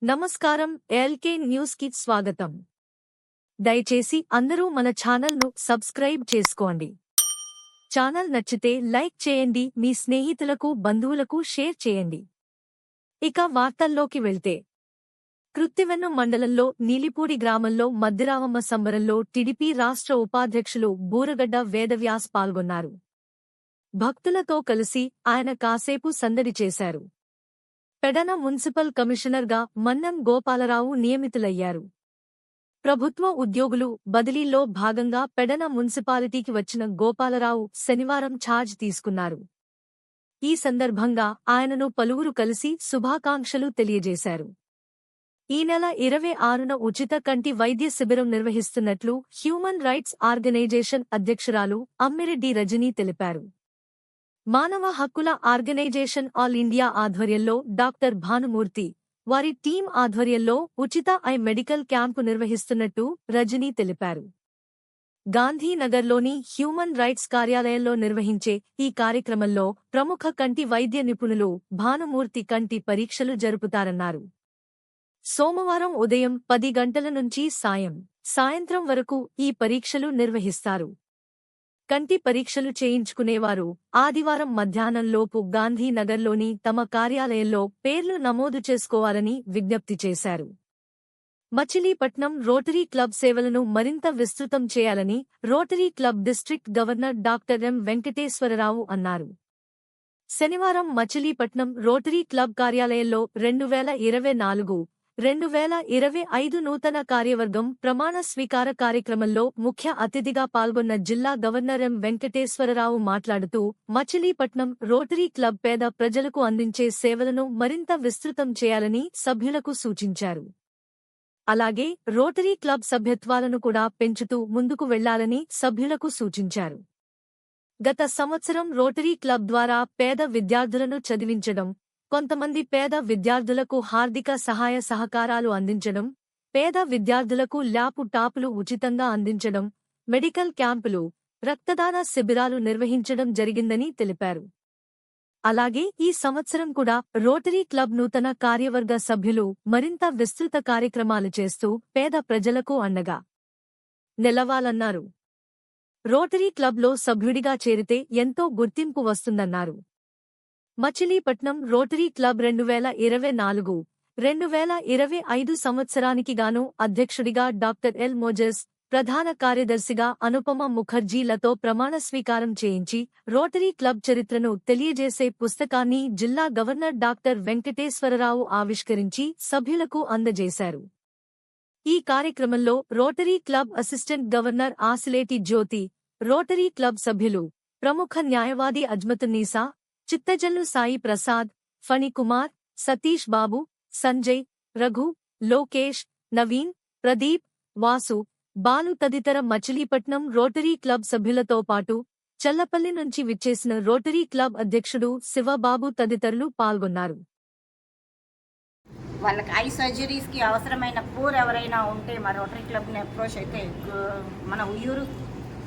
నమస్కారం. LK news కి స్వాగతం. దయచేసి అందరూ మన ఛానల్ను సబ్స్క్రైబ్ చేసుకోండి. ఛానల్ నచ్చితే లైక్ చేయండి, మీ స్నేహితులకు బంధువులకు షేర్ చేయండి. ఇక వార్తల్లోకి వెళ్తే, కృత్తివెన్ను మండలంలో నీలిపూడి గ్రామంలో మద్దిరావమ్మ సంబరంలో టీడీపీ రాష్ట్ర ఉపాధ్యక్షులు బూరగడ్డ వేదవ్యాస్ పాల్గొన్నారు. భక్తులతో కలిసి ఆయన కాసేపు సందడి చేశారు. పెడన మున్సిపల్ కమిషనర్గా మన్నం గోపాలరావు నియమితులయ్యారు. ప్రభుత్వ ఉద్యోగులు బదిలీలో భాగంగా పెడన మున్సిపాలిటీకి వచ్చిన గోపాలరావు శనివారం ఛార్జ్ తీసుకున్నారు. ఈ సందర్భంగా ఆయనను పలువురు కలిసి శుభాకాంక్షలు తెలియజేశారు. ఈ నెల 26న ఉచిత కంటి వైద్య శిబిరం నిర్వహిస్తున్నట్లు హ్యూమన్ రైట్స్ ఆర్గనైజేషన్ అధ్యక్షురాలు అమ్మిరెడ్డి రజనీ తెలిపారు. మానవ హక్కుల ఆర్గనైజేషన్ ఆల్ ఇండియా ఆధ్వర్యంలో డాక్టర్ భానుమూర్తి, వారి టీం ఆధ్వర్యంలో ఉచిత ఐ మెడికల్ క్యాంపు నిర్వహిస్తున్నట్టు రజనీ తెలిపారు. గాంధీనగర్లోని హ్యూమన్ రైట్స్ కార్యాలయంలో నిర్వహించే ఈ కార్యక్రమంలో ప్రముఖ కంటి వైద్య నిపుణులు భానుమూర్తి కంటి పరీక్షలు జరుపుతారన్నారు. సోమవారం ఉదయం 10 గంటల నుంచి సాయంత్రం వరకు ఈ పరీక్షలు నిర్వహిస్తారు. కంటి పరీక్షలు చేయించుకునేవారు ఆదివారం మధ్యాహ్నంలోపు గాంధీనగర్లోని తమ కార్యాలయంలో పేర్లు నమోదు చేసుకోవాలని విజ్ఞప్తి చేశారు. మచిలీపట్నం రోటరీ క్లబ్ సేవలను మరింత విస్తృతం చేయాలని rotary club district governor doctor M Venkateswara Rao అన్నారు. శనివారం మచిలీపట్నం రోటరీ క్లబ్ కార్యాలయంలో 2024-2025 నూతన కార్యవర్గం ప్రమాణ స్వీకార కార్యక్రమంలో ముఖ్య అతిథిగా పాల్గొన్న జిల్లా గవర్నర్ ఎం వెంకటేశ్వరరావు మాట్లాడుతూ, మచిలీపట్నం రోటరీ క్లబ్ పేద ప్రజలకు అందించే సేవలను మరింత విస్తృతం చేయాలని సభ్యులకు సూచించారు. అలాగే రోటరీ క్లబ్ సభ్యత్వాలను కూడా పెంచుతూ ముందుకు వెళ్లాలని సభ్యులకు సూచించారు. గత సంవత్సరం రోటరీ క్లబ్ ద్వారా పేద విద్యార్థులను చదివించడం, కొంతమంది పేద విద్యార్థులకు హార్దిక సహాయ సహకారాలు అందించడం, పేద విద్యార్థులకు ల్యాప్టాప్లు ఉచితంగా అందించడం, మెడికల్ క్యాంపులు, రక్తదాన శిబిరాలు నిర్వహించడం జరిగిందని తెలిపారు. అలాగే ఈ సంవత్సరం కూడా రోటరీ క్లబ్ నూతన కార్యవర్గ సభ్యులు మరింత విస్తృత కార్యక్రమాలు చేస్తూ పేద ప్రజలకు అండగా నిలవాలన్నారు. రోటరీ క్లబ్లో సభ్యుడిగా చేరితే ఎంతో గుర్తింపు వస్తుందన్నారు. మచిలీపట్నం రోటరీ క్లబ్ 2024-2025 సంవత్సరానికి గాను అధ్యక్షుడిగా డాక్టర్ ఎల్ మోజెస్, ప్రధాన కార్యదర్శిగా అనుపమ ముఖర్జీలతో ప్రమాణ స్వీకారం చేయించి రోటరీ క్లబ్ చరిత్రను తెలియజేసే పుస్తకాన్ని జిల్లా గవర్నర్ డాక్టర్ వెంకటేశ్వరరావు ఆవిష్కరించి సభ్యులకు అందజేశారు. ఈ కార్యక్రమంలో రోటరీ క్లబ్ అసిస్టెంట్ గవర్నర్ ఆసిలేటి జ్యోతి, రోటరీ క్లబ్ సభ్యులు, ప్రముఖ న్యాయవాది అజ్మతున్నీసా, చిత్తజల్లు సాయి ప్రసాద్, ఫణికుమార్, సతీష్ బాబు, సంజయ్, రఘు, లోకేష్, నవీన్, ప్రదీప్, వాసు, బాలు తదితర మచిలీపట్నం రోటరీ క్లబ్ సభ్యులతో పాటు చల్లపల్లి నుంచి విచ్చేసిన రోటరీ క్లబ్ అధ్యక్షుడు శివబాబు తదితరులు పాల్గొన్నారు. వాళ్ళకి ఐ సర్జరీస్కి అవసరమైన పూర్ ఎవరైనా ఉంటే మా రోటరీ క్లబ్ని అప్రోచ్ అయితే మన ఉయ్యూరు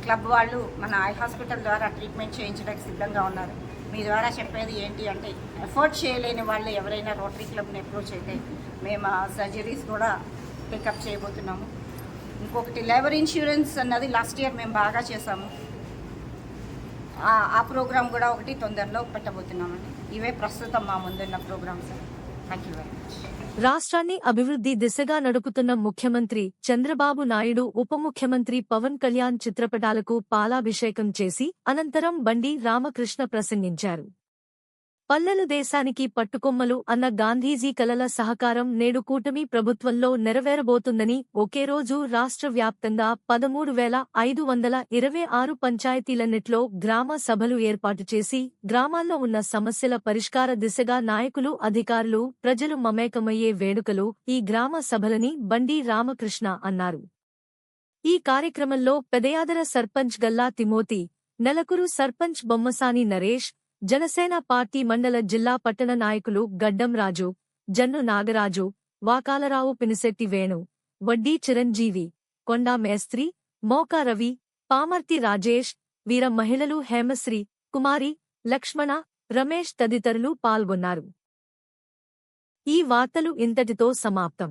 క్లబ్ వాళ్ళు మన ఐ హాస్పిటల్ ద్వారా ట్రీట్మెంట్ చేయించడానికి సిద్ధంగా ఉన్నారు. మీ ద్వారా చెప్పేది ఏంటి అంటే, ఎఫోర్డ్ చేయలేని వాళ్ళు ఎవరైనా రోటరీ క్లబ్ని అప్రోచ్ అయితే మేము ఆ సర్జరీస్ కూడా పికప్ చేయబోతున్నాము. ఇంకొకటి లేబర్ ఇన్సూరెన్స్ అన్నది లాస్ట్ ఇయర్ మేము బాగా చేసాము. ఆ ప్రోగ్రామ్ కూడా ఒకటి తొందరలో పెట్టబోతున్నామండి. ఇవే ప్రస్తుతం మా ముందున్న programmes. Thank you very much. రాష్ట్రాన్ని అభివృద్ధి దిశగా నడుపుతున్న ముఖ్యమంత్రి చంద్రబాబు నాయుడు ఉప ముఖ్యమంత్రి పవన్ కళ్యాణ్ చిత్రపటాలకు పాలాభిషేకం చేసి అనంతరం బండి రామకృష్ణ ప్రసంగించారు. పల్లెలు దేశానికి పట్టుకొమ్మలు అన్న గాంధీజీ కలల సహకారం నేడు కూటమి ప్రభుత్వంలో నెరవేరబోతుందని ఒకే రోజు రాష్ట్ర వ్యాప్తంగా 13,526 పంచాయతీలన్నిట్లో గ్రామ సభలు ఏర్పాటు చేసి గ్రామాల్లో ఉన్న సమస్యల పరిష్కార దిశగా నాయకులు, అధికారులు, ప్రజలు మమేకమయ్యే వేడుకలు ఈ గ్రామ సభలని బండి రామకృష్ణ అన్నారు. ఈ కార్యక్రమంలో పెదయాదర సర్పంచ్ గల్లా తిమోతి, నెలకూరు సర్పంచ్ బొమ్మసాని నరేష్, జనసేన పార్టీ మండల జిల్లా పట్టణ నాయకులు గడ్డం రాజు, జన్ను నాగరాజు, వాకాలరావు, పినిశెట్టి వేణు, వడ్డీ చిరంజీవి, కొండా మేస్త్రి, మోకా రవి, పామర్తి రాజేష్, వీర మహిళలు హేమశ్రీ, కుమారి, లక్ష్మణ, రమేష్ తదితరులు పాల్గొన్నారు. ఈ వార్తలు ఇంతటితో సమాప్తం.